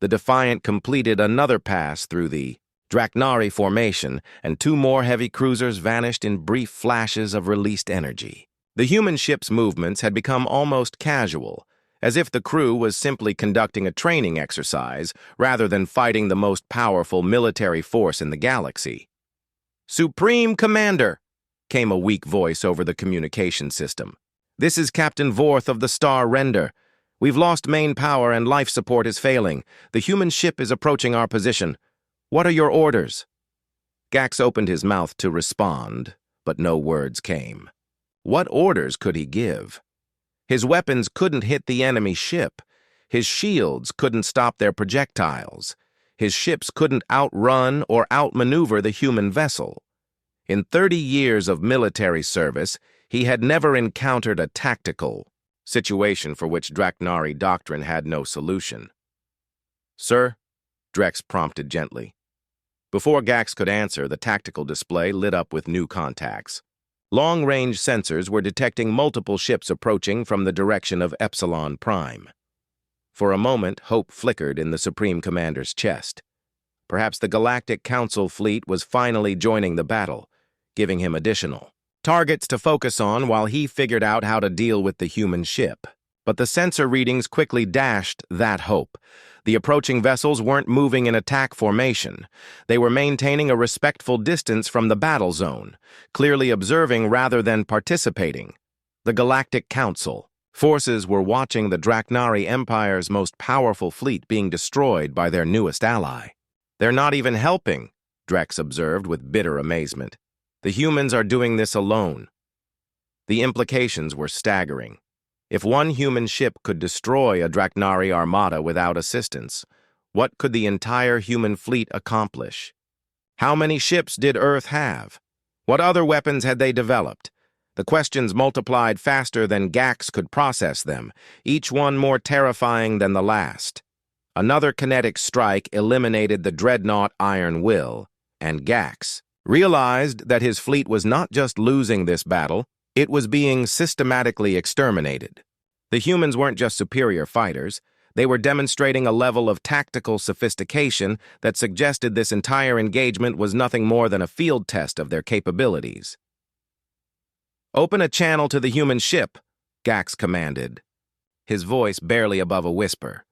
The Defiant completed another pass through the Draknari formation, and 2 more heavy cruisers vanished in brief flashes of released energy. The human ship's movements had become almost casual, as if the crew was simply conducting a training exercise rather than fighting the most powerful military force in the galaxy. "Supreme Commander," came a weak voice over the communication system. "This is Captain Vorth of the Star Render. We've lost main power and life support is failing. The human ship is approaching our position. What are your orders?" Gax opened his mouth to respond, but no words came. What orders could he give? His weapons couldn't hit the enemy ship. His shields couldn't stop their projectiles. His ships couldn't outrun or outmaneuver the human vessel. In 30 years of military service, he had never encountered a tactical situation for which Draknari doctrine had no solution. "Sir?" Drex prompted gently. Before Gax could answer, the tactical display lit up with new contacts. Long-range sensors were detecting multiple ships approaching from the direction of Epsilon Prime. For a moment, hope flickered in the Supreme Commander's chest. Perhaps the Galactic Council fleet was finally joining the battle, giving him additional targets to focus on while he figured out how to deal with the human ship. But the sensor readings quickly dashed that hope. The approaching vessels weren't moving in attack formation. They were maintaining a respectful distance from the battle zone, clearly observing rather than participating. The Galactic Council. Forces were watching the Draknari Empire's most powerful fleet being destroyed by their newest ally. "They're not even helping," Drex observed with bitter amazement. The humans are doing this alone. The implications were staggering. If one human ship could destroy a Draknari armada without assistance, what could the entire human fleet accomplish? How many ships did Earth have? What other weapons had they developed? The questions multiplied faster than Gax could process them, each one more terrifying than the last. Another kinetic strike eliminated the dreadnought Iron Will, and Gax realized that his fleet was not just losing this battle, it was being systematically exterminated. The humans weren't just superior fighters, they were demonstrating a level of tactical sophistication that suggested this entire engagement was nothing more than a field test of their capabilities. "Open a channel to the human ship," Gax commanded, his voice barely above a whisper.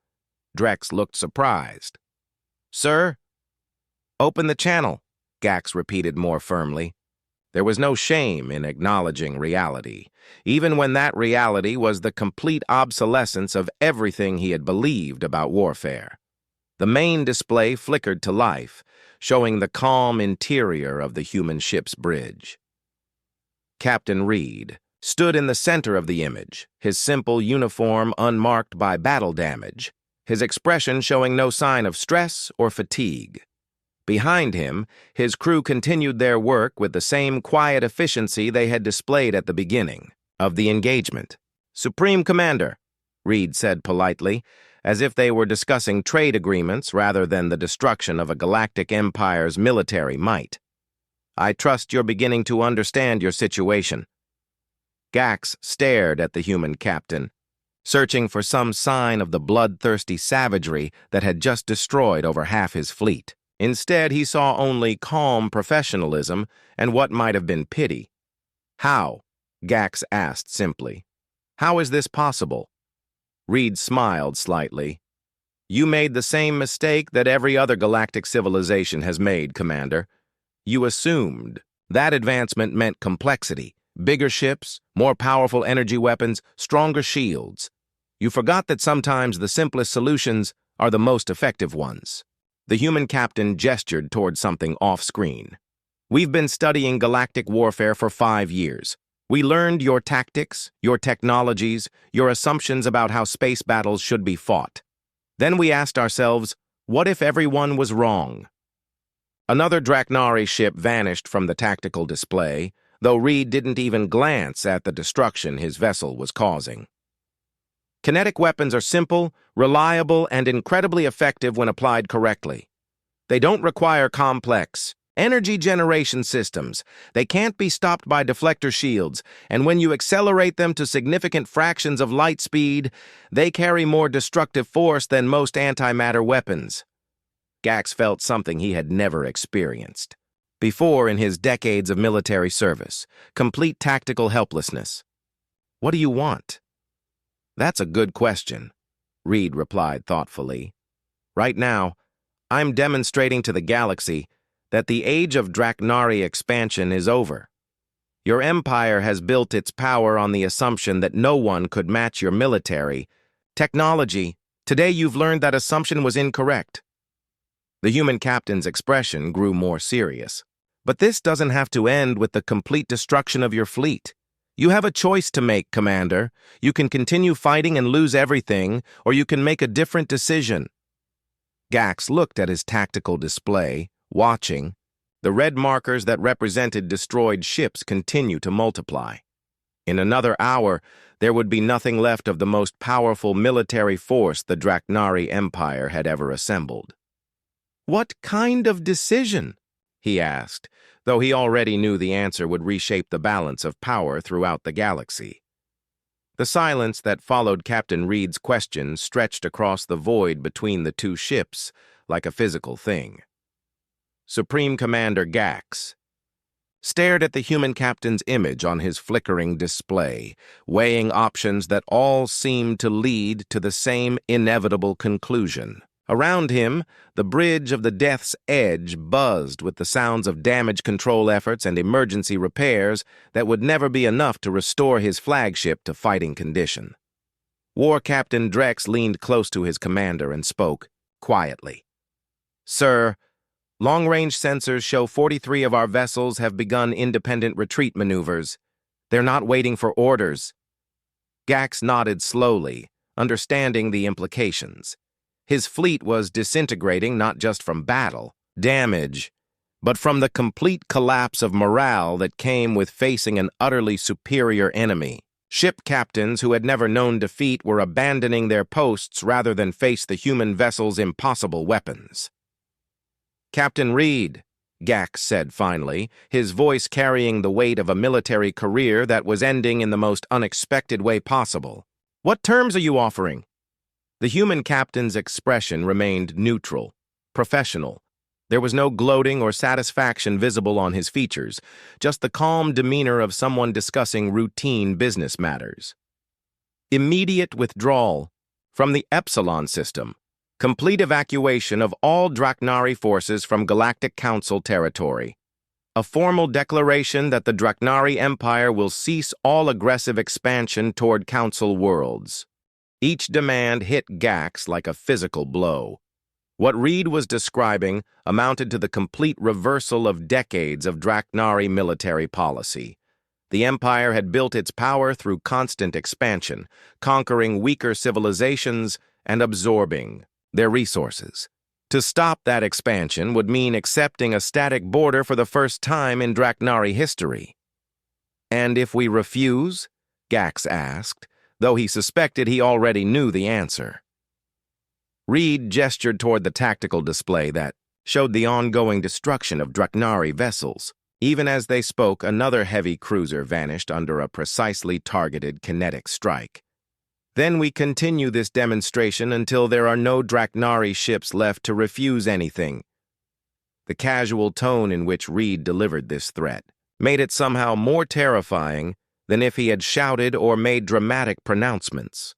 Drex looked surprised. "Sir?" "Open the channel," Gax repeated more firmly. There was no shame in acknowledging reality, even when that reality was the complete obsolescence of everything he had believed about warfare. The main display flickered to life, showing the calm interior of the human ship's bridge. Captain Reed stood in the center of the image, his simple uniform unmarked by battle damage, his expression showing no sign of stress or fatigue. Behind him, his crew continued their work with the same quiet efficiency they had displayed at the beginning of the engagement. "Supreme Commander," Reed said politely, as if they were discussing trade agreements rather than the destruction of a galactic empire's military might. "I trust you're beginning to understand your situation." Gax stared at the human captain, searching for some sign of the bloodthirsty savagery that had just destroyed over half his fleet. Instead, he saw only calm professionalism and what might have been pity. "How?" Gax asked simply. "How is this possible?" Reed smiled slightly. "You made the same mistake that every other galactic civilization has made, Commander. You assumed that advancement meant complexity, bigger ships, more powerful energy weapons, stronger shields. You forgot that sometimes the simplest solutions are the most effective ones." The human captain gestured toward something off-screen. "We've been studying galactic warfare for 5 years. We learned your tactics, your technologies, your assumptions about how space battles should be fought. Then we asked ourselves, what if everyone was wrong?" Another Draknari ship vanished from the tactical display, though Reed didn't even glance at the destruction his vessel was causing. Kinetic weapons are simple, reliable, and incredibly effective when applied correctly. They don't require complex energy generation systems. They can't be stopped by deflector shields, and when you accelerate them to significant fractions of light speed, they carry more destructive force than most antimatter weapons. Gax felt something he had never experienced before in his decades of military service: complete tactical helplessness. "What do you want?" "That's a good question," Reed replied thoughtfully. "Right now, I'm demonstrating to the galaxy that the age of Draknari expansion is over. Your empire has built its power on the assumption that no one could match your military technology. Today you've learned that assumption was incorrect." The human captain's expression grew more serious. "But this doesn't have to end with the complete destruction of your fleet. You have a choice to make, Commander. You can continue fighting and lose everything, or you can make a different decision." Gax looked at his tactical display, watching. The red markers that represented destroyed ships continue to multiply. In another hour, there would be nothing left of the most powerful military force the Draknari Empire had ever assembled. "What kind of decision?" he asked, though he already knew the answer would reshape the balance of power throughout the galaxy. The silence that followed Captain Reed's question stretched across the void between the two ships like a physical thing. Supreme Commander Gax stared at the human captain's image on his flickering display, weighing options that all seemed to lead to the same inevitable conclusion. Around him, the bridge of the Death's Edge buzzed with the sounds of damage control efforts and emergency repairs that would never be enough to restore his flagship to fighting condition. War Captain Drex leaned close to his commander and spoke quietly. "Sir, Long-range sensors show 43 of our vessels have begun independent retreat maneuvers. They're not waiting for orders. Gax nodded slowly, understanding the implications. His fleet was disintegrating not just from battle, damage, but from the complete collapse of morale that came with facing an utterly superior enemy. Ship captains who had never known defeat were abandoning their posts rather than face the human vessel's impossible weapons. "Captain Reed," Gax said finally, his voice carrying the weight of a military career that was ending in the most unexpected way possible. "What terms are you offering?" The human captain's expression remained neutral, professional. There was no gloating or satisfaction visible on his features, just the calm demeanor of someone discussing routine business matters. "Immediate withdrawal from the Epsilon system. Complete evacuation of all Draknari forces from Galactic Council territory. A formal declaration that the Draknari Empire will cease all aggressive expansion toward Council worlds." Each demand hit Gax like a physical blow. What Reed was describing amounted to the complete reversal of decades of Draknari military policy. The Empire had built its power through constant expansion, conquering weaker civilizations and absorbing their resources. To stop that expansion would mean accepting a static border for the first time in Draknari history. "And if we refuse?" Gax asked, though he suspected he already knew the answer. Reed gestured toward the tactical display that showed the ongoing destruction of Draknari vessels. Even as they spoke, another heavy cruiser vanished under a precisely targeted kinetic strike. "Then we continue this demonstration until there are no Draknari ships left to refuse anything." The casual tone in which Reed delivered this threat made it somehow more terrifying than if he had shouted or made dramatic pronouncements.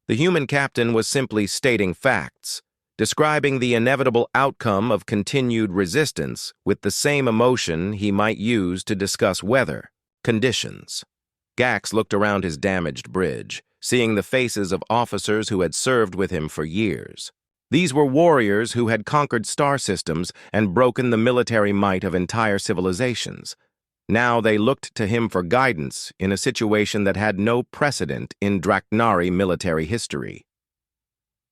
The human captain was simply stating facts, describing the inevitable outcome of continued resistance with the same emotion he might use to discuss weather conditions. Gax looked around his damaged bridge, seeing the faces of officers who had served with him for years. These were warriors who had conquered star systems and broken the military might of entire civilizations. Now they looked to him for guidance in a situation that had no precedent in Draknari military history.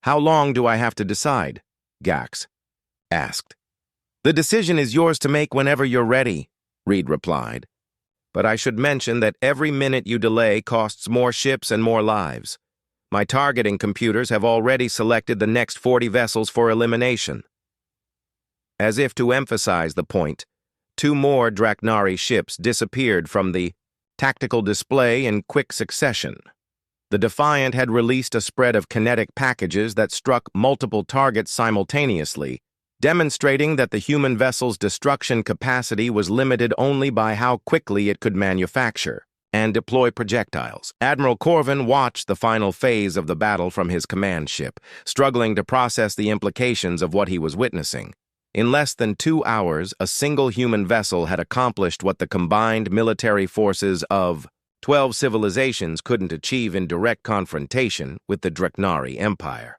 "How long do I have to decide?" Gax asked. "The decision is yours to make whenever you're ready," Reed replied. "But I should mention that every minute you delay costs more ships and more lives. My targeting computers have already selected the next 40 vessels for elimination." As if to emphasize the point, 2 more Draknari ships disappeared from the tactical display in quick succession. The Defiant had released a spread of kinetic packages that struck multiple targets simultaneously, demonstrating that the human vessel's destruction capacity was limited only by how quickly it could manufacture and deploy projectiles. Admiral Corvin watched the final phase of the battle from his command ship, struggling to process the implications of what he was witnessing. In less than 2 hours, a single human vessel had accomplished what the combined military forces of 12 civilizations couldn't achieve in direct confrontation with the Draknari Empire.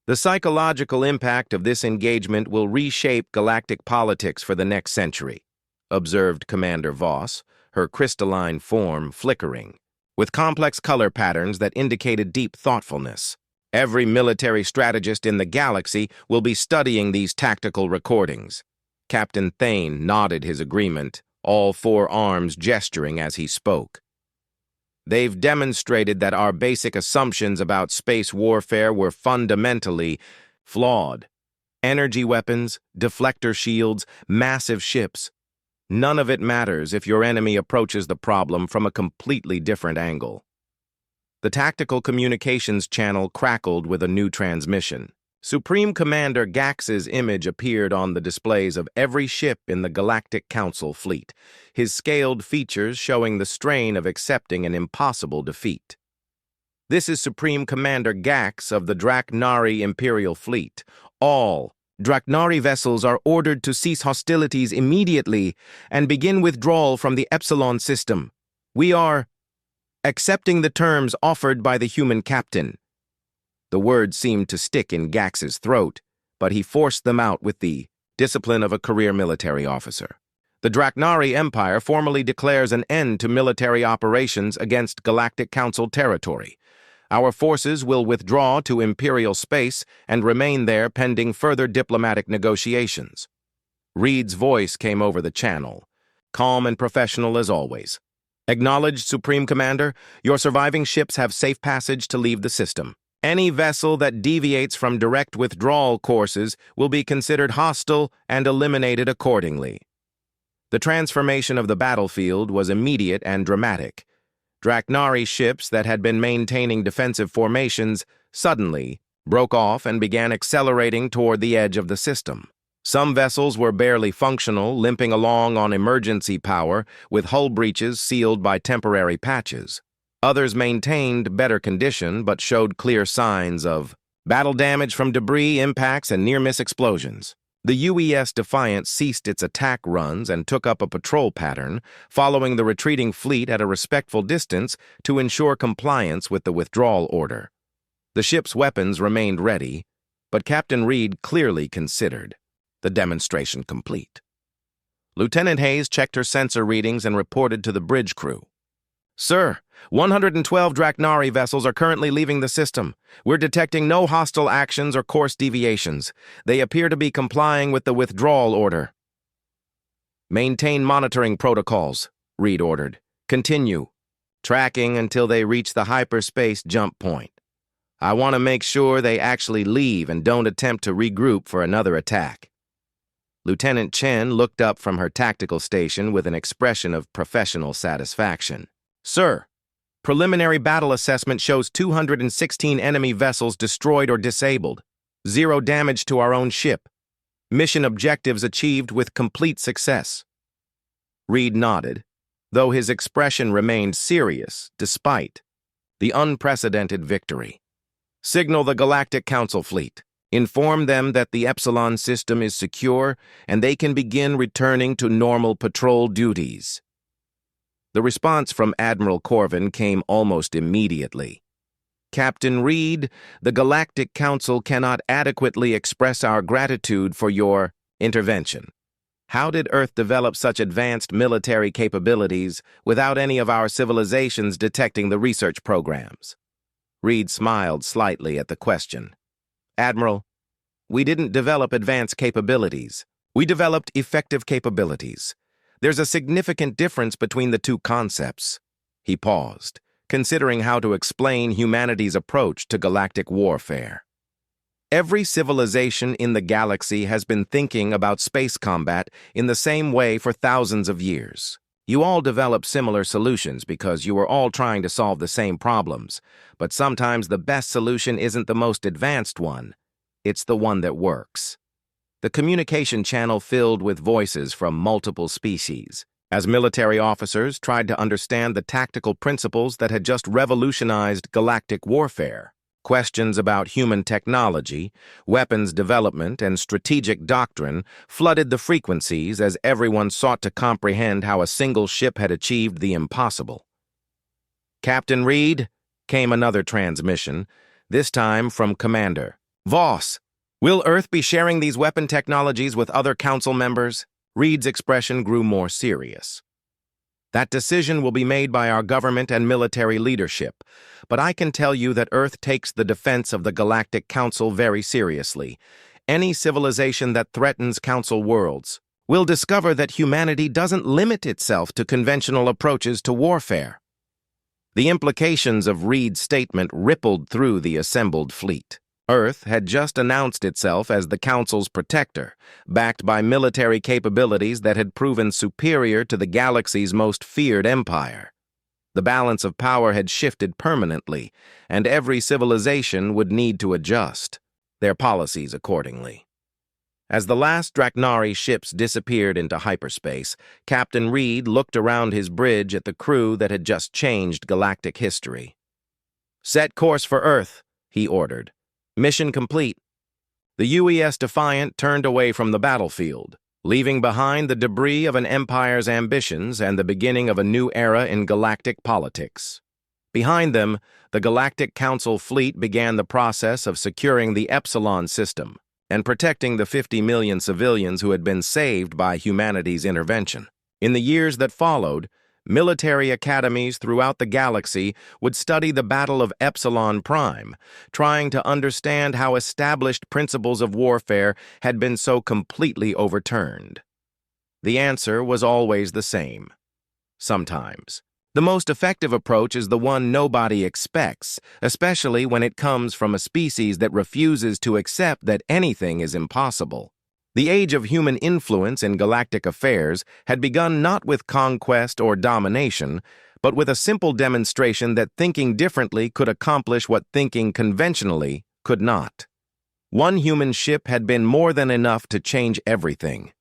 "The psychological impact of this engagement will reshape galactic politics for the next century," observed Commander Voss, her crystalline form flickering, with complex color patterns that indicated deep thoughtfulness. "Every military strategist in the galaxy will be studying these tactical recordings." Captain Thane nodded his agreement, all 4 arms gesturing as he spoke. "They've demonstrated that our basic assumptions about space warfare were fundamentally flawed. Energy weapons, deflector shields, massive ships. None of it matters if your enemy approaches the problem from a completely different angle." The tactical communications channel crackled with a new transmission. Supreme Commander Gax's image appeared on the displays of every ship in the Galactic Council fleet, his scaled features showing the strain of accepting an impossible defeat. "This is Supreme Commander Gax of the Draknari Imperial Fleet. All Draknari vessels are ordered to cease hostilities immediately and begin withdrawal from the Epsilon system. We are accepting the terms offered by the human captain." The words seemed to stick in Gax's throat, but he forced them out with the discipline of a career military officer. The Draknari Empire formally declares an end to military operations against Galactic Council territory. Our forces will withdraw to Imperial space and remain there pending further diplomatic negotiations. Reed's voice came over the channel, calm and professional as always. Acknowledged, Supreme Commander, your surviving ships have safe passage to leave the system. Any vessel that deviates from direct withdrawal courses will be considered hostile and eliminated accordingly. The transformation of the battlefield was immediate and dramatic. Draknari ships that had been maintaining defensive formations suddenly broke off and began accelerating toward the edge of the system. Some vessels were barely functional, limping along on emergency power, with hull breaches sealed by temporary patches. Others maintained better condition but showed clear signs of battle damage from debris, impacts, and near-miss explosions. The UES Defiant ceased its attack runs and took up a patrol pattern, following the retreating fleet at a respectful distance to ensure compliance with the withdrawal order. The ship's weapons remained ready, but Captain Reed clearly considered the demonstration complete. Lieutenant Hayes checked her sensor readings and reported to the bridge crew. Sir, 112 Draknari vessels are currently leaving the system. We're detecting no hostile actions or course deviations. They appear to be complying with the withdrawal order. Maintain monitoring protocols, Reed ordered. Continue tracking until they reach the hyperspace jump point. I want to make sure they actually leave and don't attempt to regroup for another attack. Lieutenant Chen looked up from her tactical station with an expression of professional satisfaction. Sir, preliminary battle assessment shows 216 enemy vessels destroyed or disabled. 0 damage to our own ship. Mission objectives achieved with complete success. Reed nodded, though his expression remained serious despite the unprecedented victory. Signal the Galactic Council fleet. Inform them that the Epsilon system is secure and they can begin returning to normal patrol duties. The response from Admiral Corvin came almost immediately. Captain Reed, the Galactic Council cannot adequately express our gratitude for your intervention. How did Earth develop such advanced military capabilities without any of our civilizations detecting the research programs? Reed smiled slightly at the question. Admiral, we didn't develop advanced capabilities. We developed effective capabilities. There's a significant difference between the two concepts. He paused, considering how to explain humanity's approach to galactic warfare. Every civilization in the galaxy has been thinking about space combat in the same way for thousands of years. You all develop similar solutions because you are all trying to solve the same problems, but sometimes the best solution isn't the most advanced one. It's the one that works. The communication channel filled with voices from multiple species, as military officers tried to understand the tactical principles that had just revolutionized galactic warfare. Questions about human technology, weapons development, and strategic doctrine flooded the frequencies as everyone sought to comprehend how a single ship had achieved the impossible. Captain Reed, came another transmission, this time from Commander. Voss, will Earth be sharing these weapon technologies with other Council members? Reed's expression grew more serious. That decision will be made by our government and military leadership, but I can tell you that Earth takes the defense of the Galactic Council very seriously. Any civilization that threatens Council worlds will discover that humanity doesn't limit itself to conventional approaches to warfare. The implications of Reed's statement rippled through the assembled fleet. Earth had just announced itself as the Council's protector, backed by military capabilities that had proven superior to the galaxy's most feared empire. The balance of power had shifted permanently, and every civilization would need to adjust their policies accordingly. As the last Draknari ships disappeared into hyperspace, Captain Reed looked around his bridge at the crew that had just changed galactic history. "Set course for Earth," he ordered. "Mission complete." The UES Defiant turned away from the battlefield, leaving behind the debris of an empire's ambitions and the beginning of a new era in galactic politics. Behind them, the Galactic Council fleet began the process of securing the Epsilon system, and protecting the 50 million civilians who had been saved by humanity's intervention. In the years that followed, military academies throughout the galaxy would study the Battle of Epsilon Prime, trying to understand how established principles of warfare had been so completely overturned. The answer was always the same. Sometimes. The most effective approach is the one nobody expects, especially when it comes from a species that refuses to accept that anything is impossible. The age of human influence in galactic affairs had begun not with conquest or domination, but with a simple demonstration that thinking differently could accomplish what thinking conventionally could not. One human ship had been more than enough to change everything.